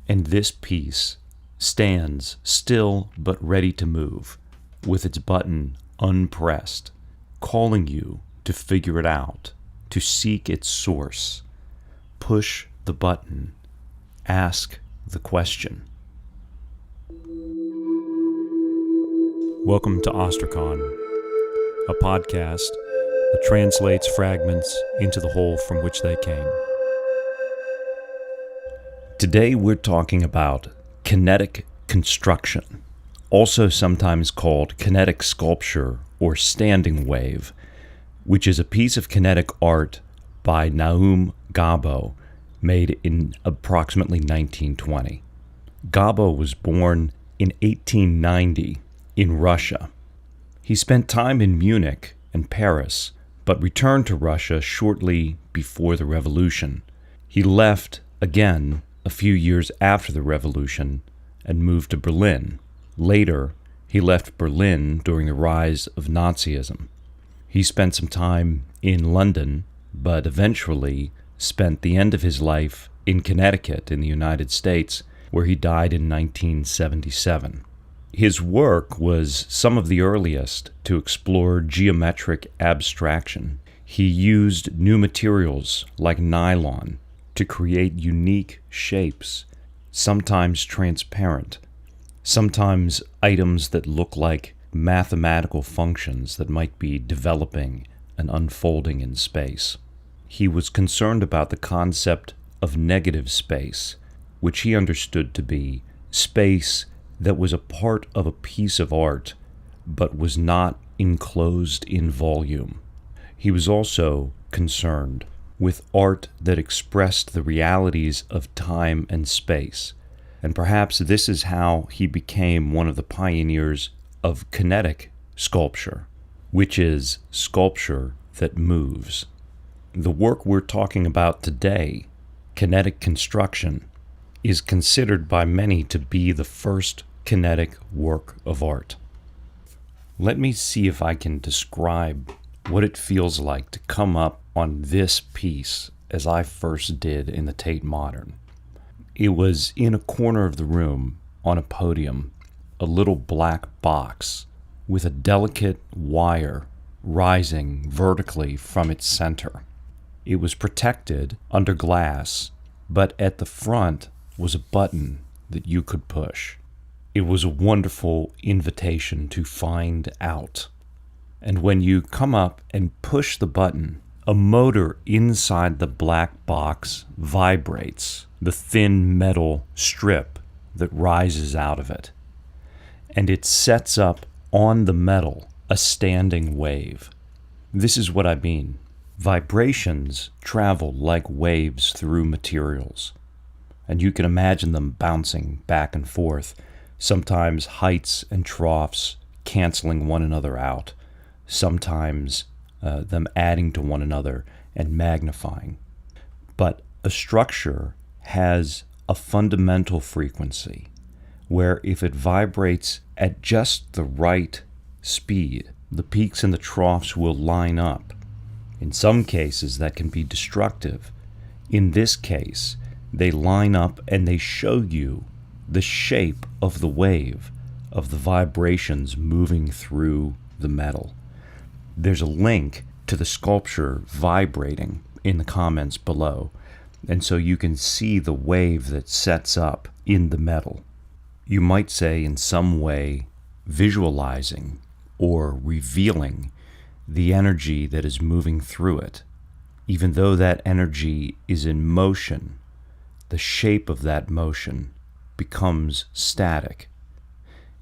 And this piece stands still but ready to move, with its button unpressed, calling you to figure it out, to seek its source. Push the button. Ask the question. Welcome to Ostracon, a podcast that translates fragments into the whole from which they came. Today we're talking about kinetic construction, also sometimes called kinetic sculpture or standing wave, which is a piece of kinetic art by Gabo, made in approximately 1920. Gabo was born in 1890 in Russia. He spent time in Munich and Paris, but returned to Russia shortly before the revolution. He left again a few years after the revolution and moved to Berlin. Later, he left Berlin during the rise of Nazism. He spent some time in London, but eventually spent the end of his life in Connecticut in the United States, where he died in 1977. His work was some of the earliest to explore geometric abstraction. He used new materials like nylon to create unique shapes, sometimes transparent, sometimes items that look like mathematical functions that might be developing and unfolding in space. He was concerned about the concept of negative space, which he understood to be space that was a part of a piece of art, but was not enclosed in volume. He was also concerned with art that expressed the realities of time and space, and perhaps this is how he became one of the pioneers of kinetic sculpture, which is sculpture that moves. The work we're talking about today, kinetic construction, is considered by many to be the first kinetic work of art. Let me see if I can describe what it feels like to come up on this piece as I first did in the Tate Modern. It was in a corner of the room, on a podium, a little black box with a delicate wire rising vertically from its center. It was protected under glass, but at the front was a button that you could push. It was a wonderful invitation to find out. And when you come up and push the button, a motor inside the black box vibrates the thin metal strip that rises out of it. And it sets up on the metal a standing wave. This is what I mean. Vibrations travel like waves through materials, and you can imagine them bouncing back and forth, sometimes heights and troughs canceling one another out, sometimes them adding to one another and magnifying. But a structure has a fundamental frequency where if it vibrates at just the right speed, the peaks and the troughs will line up. In some cases, that can be destructive. In this case, they line up and they show you the shape of the wave, of the vibrations moving through the metal. There's a link to the sculpture vibrating in the comments below, and so you can see the wave that sets up in the metal. You might say in some way visualizing or revealing the energy that is moving through it. Even though that energy is in motion, the shape of that motion becomes static.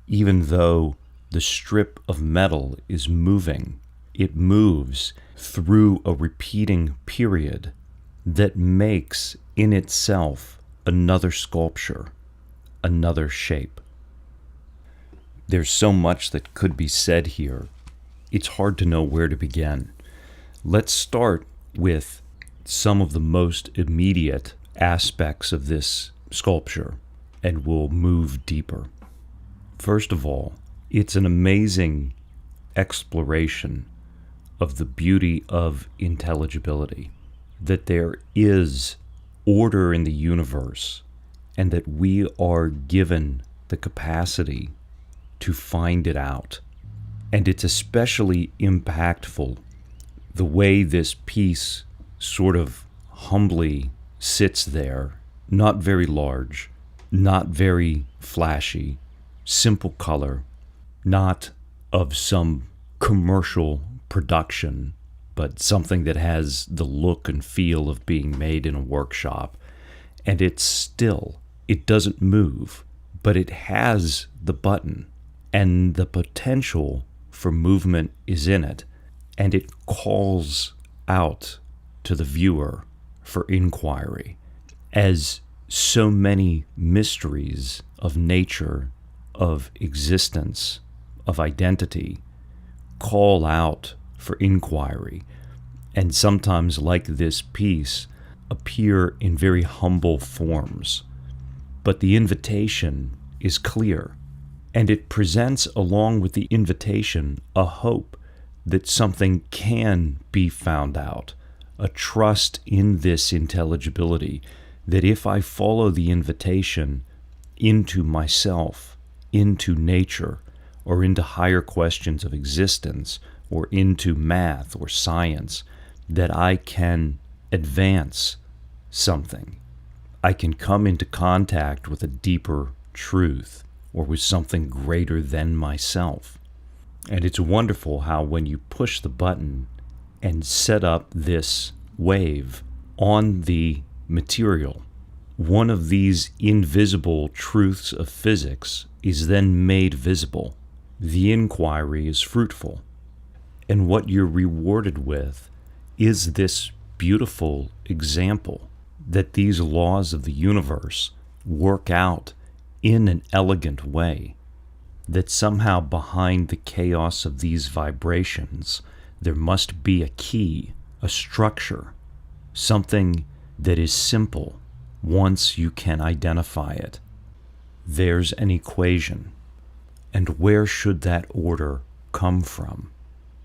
Even though the strip of metal is moving, it moves through a repeating period that makes in itself another sculpture, another shape. There's so much that could be said here. It's hard to know where to begin. Let's start with some of the most immediate aspects of this sculpture, and we'll move deeper. First of all, it's an amazing exploration of the beauty of intelligibility, that there is order in the universe, and that we are given the capacity to find it out. And it's especially impactful the way this piece sort of humbly sits there, not very large, not very flashy, simple color, not of some commercial production, but something that has the look and feel of being made in a workshop. And it's still, it doesn't move, but it has the button, and the potential for movement is in it, and it calls out to the viewer for inquiry, as so many mysteries of nature, of existence, of identity call out for inquiry, and sometimes, like this piece, appear in very humble forms. But the invitation is clear, and it presents, along with the invitation, a hope that something can be found out, a trust in this intelligibility, that if I follow the invitation into myself, into nature, or into higher questions of existence, or into math or science, that I can advance something. I can come into contact with a deeper truth, or with something greater than myself. And it's wonderful how when you push the button and set up this wave on the material, one of these invisible truths of physics is then made visible. The inquiry is fruitful. And what you're rewarded with is this beautiful example that these laws of the universe work out in an elegant way, that somehow behind the chaos of these vibrations there must be a key, a structure, something that is simple once you can identify it. There's an equation. And where should that order come from?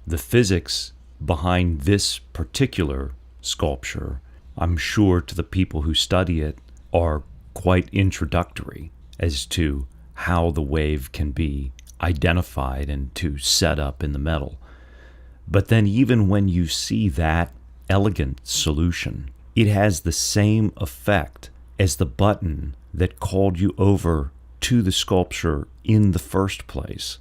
The physics behind this particular sculpture, I'm sure to the people who study it, are quite introductory as to how the wave can be identified and to set up in the metal. But then even when you see that elegant solution, it has the same effect as the button that called you over to the sculpture in the first place.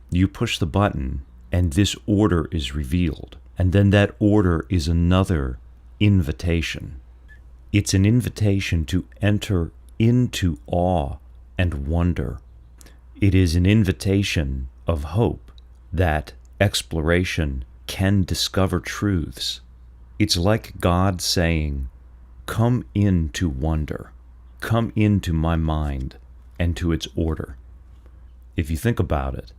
You push the button and this order is revealed. And then that order is another invitation. It's an invitation to enter into awe and wonder. It is an invitation of hope that exploration can discover truths. It's like God saying, come into wonder, come into my mind and to its order. If you think about it,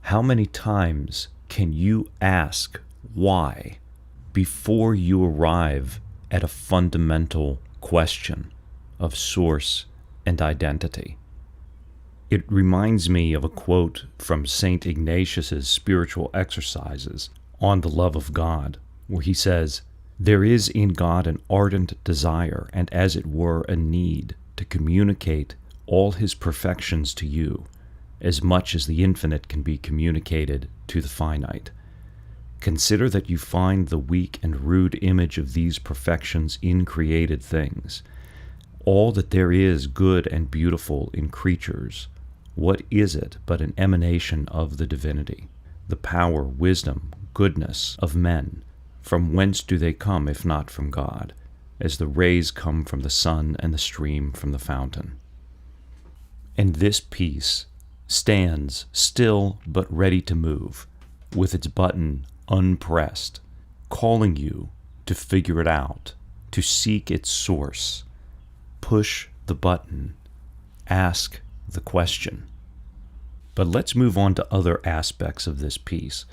how many times can you ask why before you arrive at a fundamental question of source and identity? It reminds me of a quote from St. Ignatius's Spiritual Exercises on the love of God, where he says, "There is in God an ardent desire, and as it were a need, to communicate all his perfections to you, as much as the infinite can be communicated to the finite. Consider that you find the weak and rude image of these perfections in created things. All that there is good and beautiful in creatures, what is it but an emanation of the divinity? The power, wisdom, goodness of men, from whence do they come if not from God, as the rays come from the sun and the stream from the fountain?" And this piece stands still but ready to move, with its button unpressed, calling you to figure it out, to seek its source. Push the button, ask the question. But let's move on to other aspects of this piece.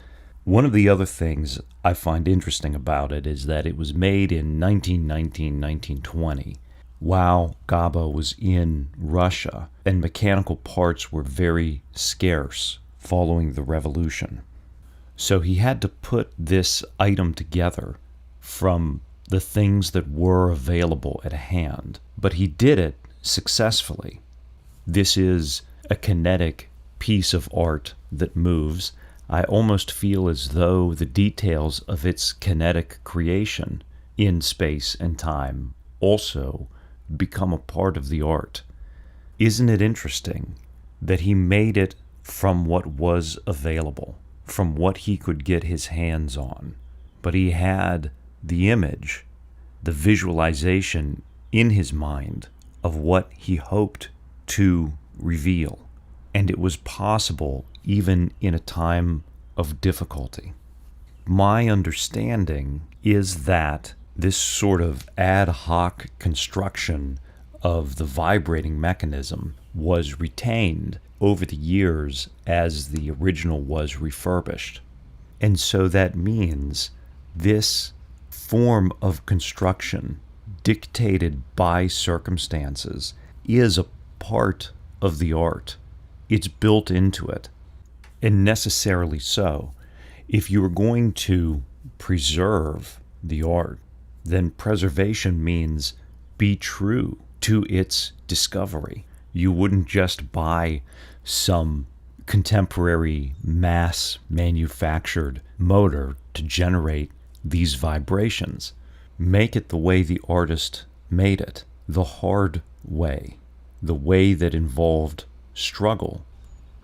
One of the other things I find interesting about it is that it was made in 1919-1920, while Gabo was in Russia, and mechanical parts were very scarce following the revolution. So he had to put this item together from the things that were available at hand. But he did it successfully. This is a kinetic piece of art that moves. I almost feel as though the details of its kinetic creation in space and time also become a part of the art. Isn't it interesting that he made it from what was available, from what he could get his hands on? But he had the image, the visualization in his mind of what he hoped to reveal. And it was possible even in a time of difficulty. My understanding is that this sort of ad hoc construction of the vibrating mechanism was retained over the years as the original was refurbished. And so that means this form of construction, dictated by circumstances, is a part of the art. It's built into it, and necessarily so. If you are going to preserve the art, then preservation means be true to its discovery. You wouldn't just buy some contemporary mass manufactured motor to generate these vibrations. Make it the way the artist made it, the hard way, the way that involved struggle,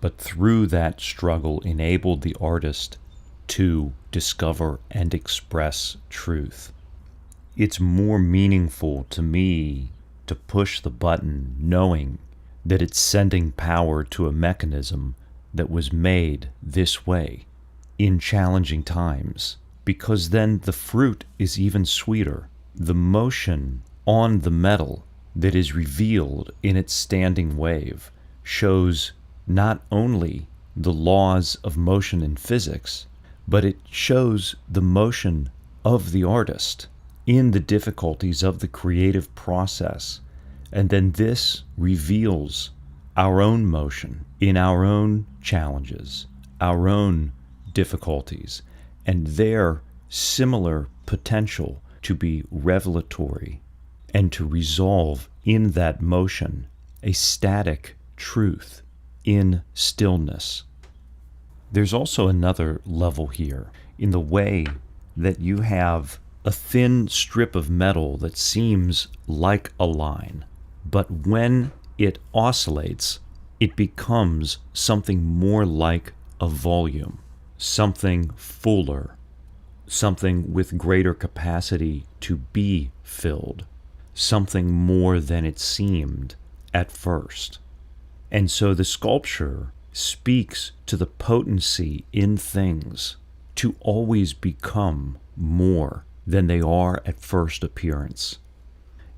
but through that struggle enabled the artist to discover and express truth. It's more meaningful to me to push the button knowing that it's sending power to a mechanism that was made this way in challenging times, because then the fruit is even sweeter. The motion on the metal that is revealed in its standing wave shows not only the laws of motion in physics, but it shows the motion of the artist in the difficulties of the creative process. And then this reveals our own motion in our own challenges, our own difficulties, and their similar potential to be revelatory and to resolve in that motion a static truth in stillness. There's also another level here in the way that you have a thin strip of metal that seems like a line, but when it oscillates, it becomes something more like a volume, something fuller, something with greater capacity to be filled, something more than it seemed at first. And so the sculpture speaks to the potency in things to always become more than they are at first appearance.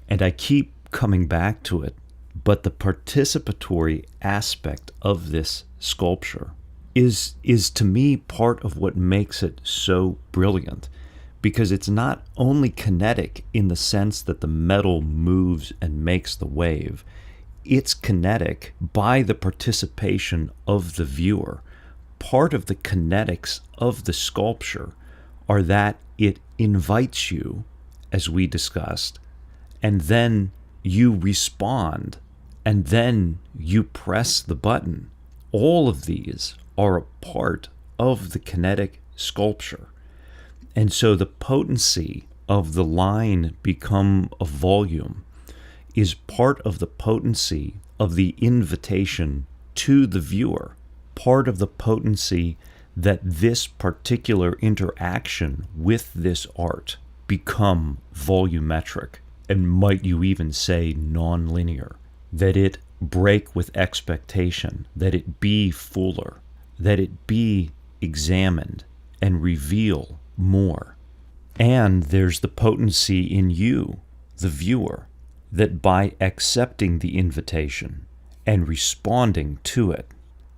And I keep coming back to it, but the participatory aspect of this sculpture is to me part of what makes it so brilliant, because it's not only kinetic in the sense that the metal moves and makes the wave, it's kinetic by the participation of the viewer. Part of the kinetics of the sculpture are that it invites you, as we discussed, and then you respond, and then you press the button. All of these are a part of the kinetic sculpture. And so the potency of the line become a volume is part of the potency of the invitation to the viewer, part of the potency that this particular interaction with this art become volumetric, and might you even say nonlinear, that it break with expectation, that it be fuller, that it be examined and reveal more. And there's the potency in you, the viewer, that by accepting the invitation and responding to it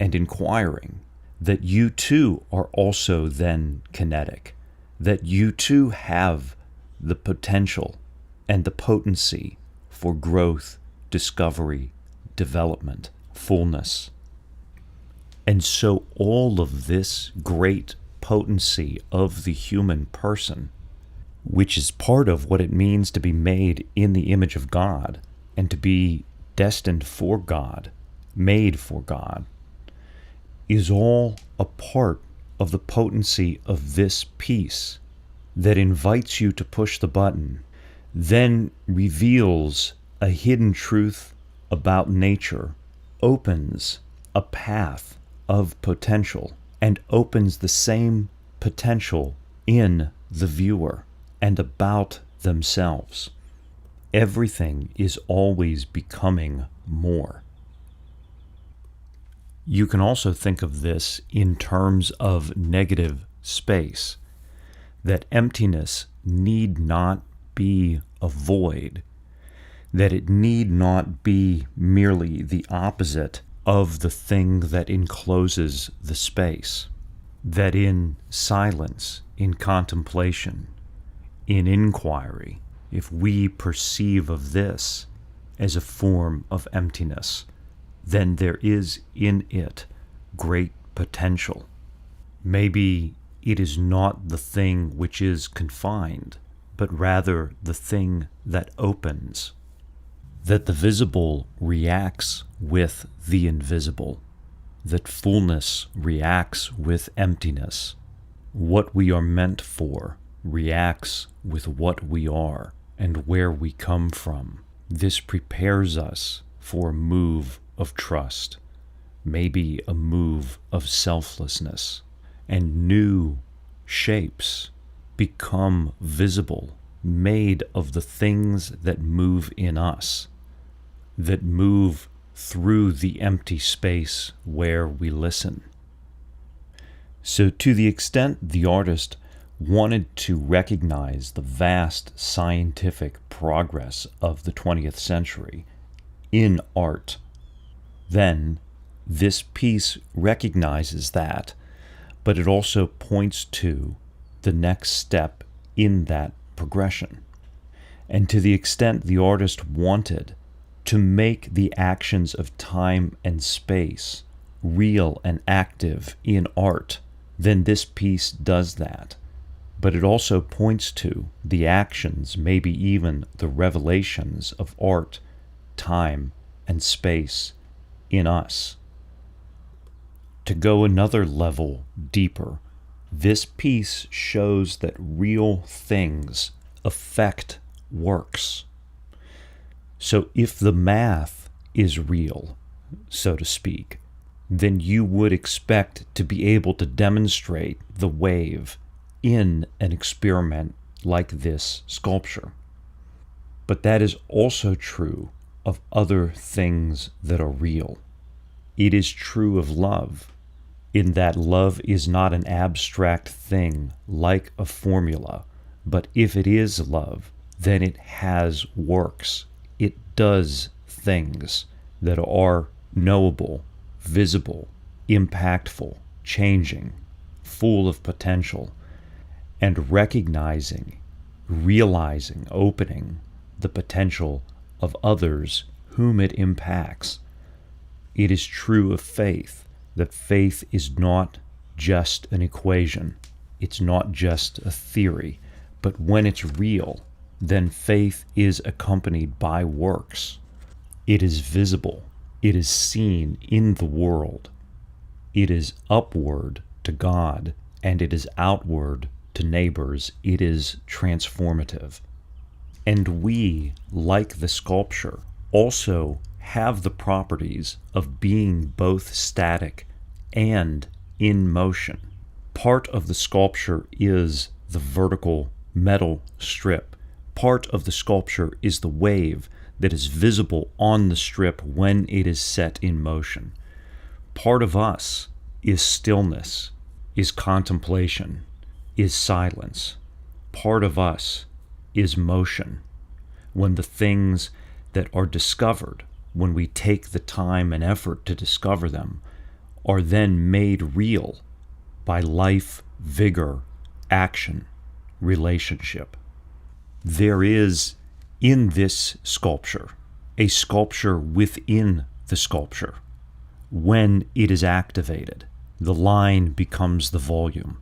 and inquiring, that you too are also then kinetic, that you too have the potential and the potency for growth, discovery, development, fullness. And so all of this great potency of the human person, which is part of what it means to be made in the image of God and to be destined for God, made for God, is all a part of the potency of this piece that invites you to push the button, then reveals a hidden truth about nature, opens a path of potential, and opens the same potential in the viewer and about themselves. Everything is always becoming more. You can also think of this in terms of negative space, that emptiness need not be a void, that it need not be merely the opposite of the thing that encloses the space, that in silence, in contemplation, in inquiry, if we perceive of this as a form of emptiness, then there is in it great potential. Maybe it is not the thing which is confined, but rather the thing that opens, that the visible reacts with the invisible, that fullness reacts with emptiness. What we are meant for reacts with what we are and where we come from. This prepares us for a move of trust, maybe a move of selflessness, and new shapes become visible, made of the things that move in us, that move through the empty space where we listen. So to the extent the artist wanted to recognize the vast scientific progress of the 20th century in art, then this piece recognizes that, but it also points to the next step in that progression. And to the extent the artist wanted to make the actions of time and space real and active in art, then this piece does that. But it also points to the actions, maybe even the revelations of art, time, and space in us. To go another level deeper, this piece shows that real things affect works. So if the math is real, so to speak, then you would expect to be able to demonstrate the wave in an experiment like this sculpture. But that is also true of other things that are real. It is true of love, in that love is not an abstract thing like a formula, but if it is love, then it has works. It does things that are knowable, visible, impactful, changing, full of potential, and recognizing, realizing, opening the potential of others whom it impacts. It is true of faith, that faith is not just an equation, it's not just a theory, but when it's real, then faith is accompanied by works. It is visible, it is seen in the world, it is upward to God, and it is outward to neighbors. It is transformative. And we, like the sculpture, also have the properties of being both static and in motion. Part of the sculpture is the vertical metal strip. Part of the sculpture is the wave that is visible on the strip when it is set in motion. Part of us is stillness, is contemplation, is silence. Part of us is motion. When the things that are discovered, when we take the time and effort to discover them, are then made real by life, vigor, action, relationship. There is in this sculpture a sculpture within the sculpture. When it is activated, the line becomes the volume.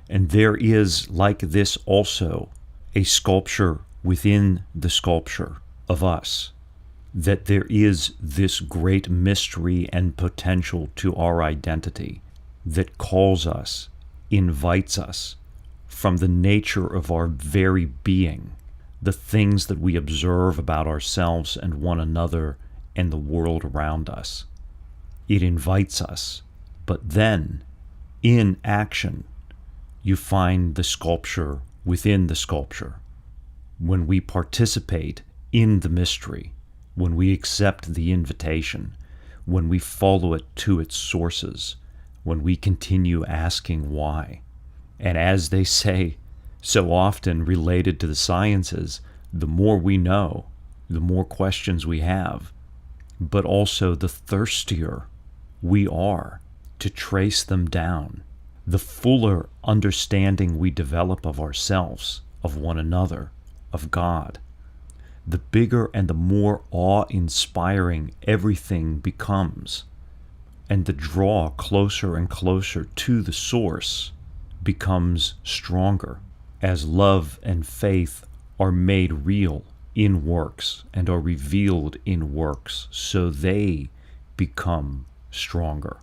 And there is, like this also, a sculpture within the sculpture of us. that there is this great mystery and potential to our identity that calls us, invites us from the nature of our very being, the things that we observe about ourselves and one another and the world around us. It invites us, but then, in action, you find the sculpture within the sculpture. When we participate in the mystery, when we accept the invitation, when we follow it to its sources, when we continue asking why. And as they say so often related to the sciences, the more we know, the more questions we have, but also the thirstier we are to trace them down, the fuller understanding we develop of ourselves, of one another, of God, the bigger and the more awe-inspiring everything becomes, and the draw closer and closer to the source becomes stronger as love and faith are made real in works and are revealed in works, so they become stronger.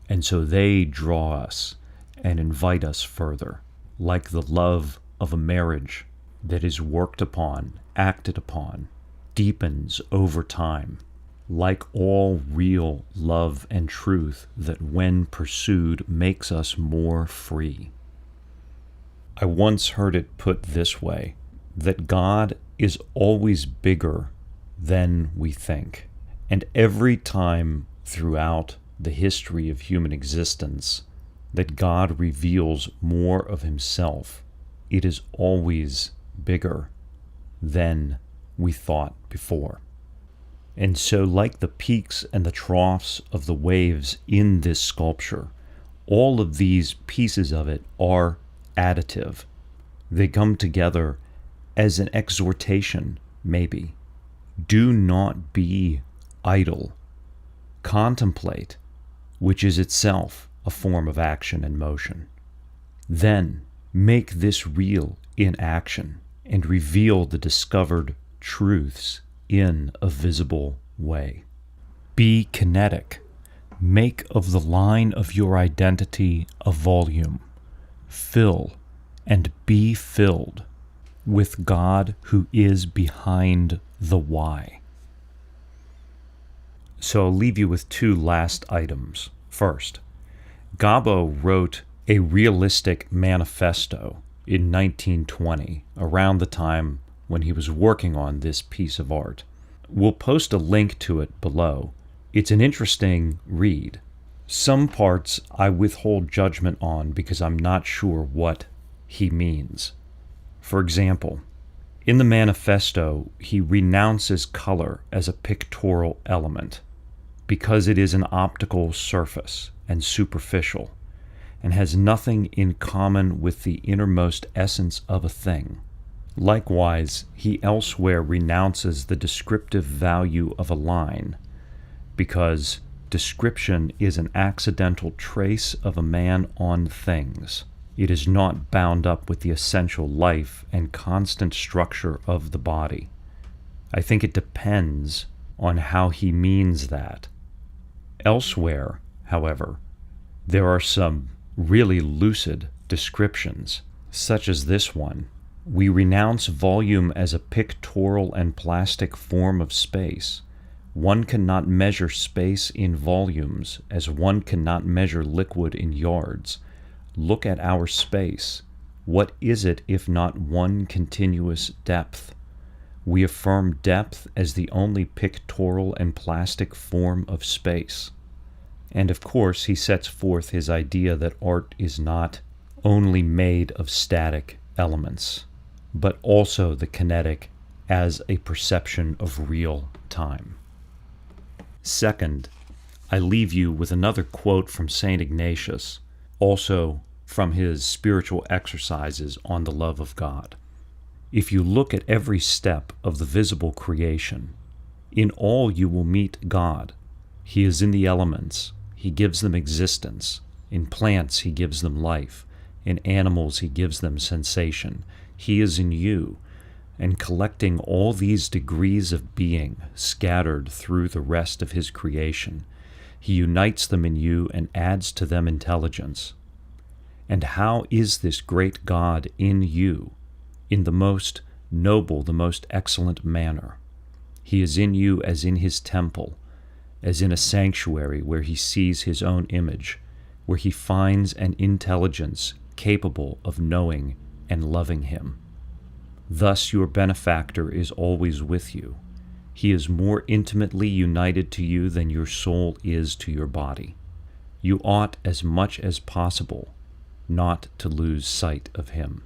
And so they draw us and invite us further, like the love of a marriage that is worked upon, acted upon, deepens over time, like all real love and truth that when pursued makes us more free. I once heard it put this way, that God is always bigger than we think. And every time throughout the history of human existence that God reveals more of himself, it is always bigger than we thought before. And so, like the peaks and the troughs of the waves in this sculpture, all of these pieces of it are additive. They come together as an exhortation, maybe. Do not be idle. Contemplate, which is itself a form of action and motion. Then make this real in action and reveal the discovered truths in a visible way. Be kinetic. Make of the line of your identity a volume. Fill and be filled with God who is behind the why. So I'll leave you with two last items. First, Gabo wrote a realistic manifesto in 1920, around the time when he was working on this piece of art. We'll post a link to it below. It's an interesting read. Some parts I withhold judgment on because I'm not sure what he means. For example, in the manifesto, he renounces color as a pictorial element because it is an optical surface and superficial and has nothing in common with the innermost essence of a thing. Likewise, he elsewhere renounces the descriptive value of a line because description is an accidental trace of a man on things. It is not bound up with the essential life and constant structure of the body. I think it depends on how he means that. Elsewhere, however, there are some really lucid descriptions, such as this one. We renounce volume as a pictorial and plastic form of space. One cannot measure space in volumes as one cannot measure liquid in yards. Look at our space. What is it if not one continuous depth? We affirm depth as the only pictorial and plastic form of space. And of course, he sets forth his idea that art is not only made of static elements, but also the kinetic as a perception of real time. Second, I leave you with another quote from St. Ignatius, also from his spiritual exercises on the love of God. If you look at every step of the visible creation, in all you will meet God. He is in the elements. He gives them existence. In plants, he gives them life. In animals, he gives them sensation. He is in you. and collecting all these degrees of being scattered through the rest of his creation, he unites them in you and adds to them intelligence. And how is this great God in you? In the most noble, the most excellent manner. He is in you as in his temple, as in a sanctuary where he sees his own image, where he finds an intelligence capable of knowing and loving him. Thus your benefactor is always with you. He is more intimately united to you than your soul is to your body. You ought, as much as possible, not to lose sight of him.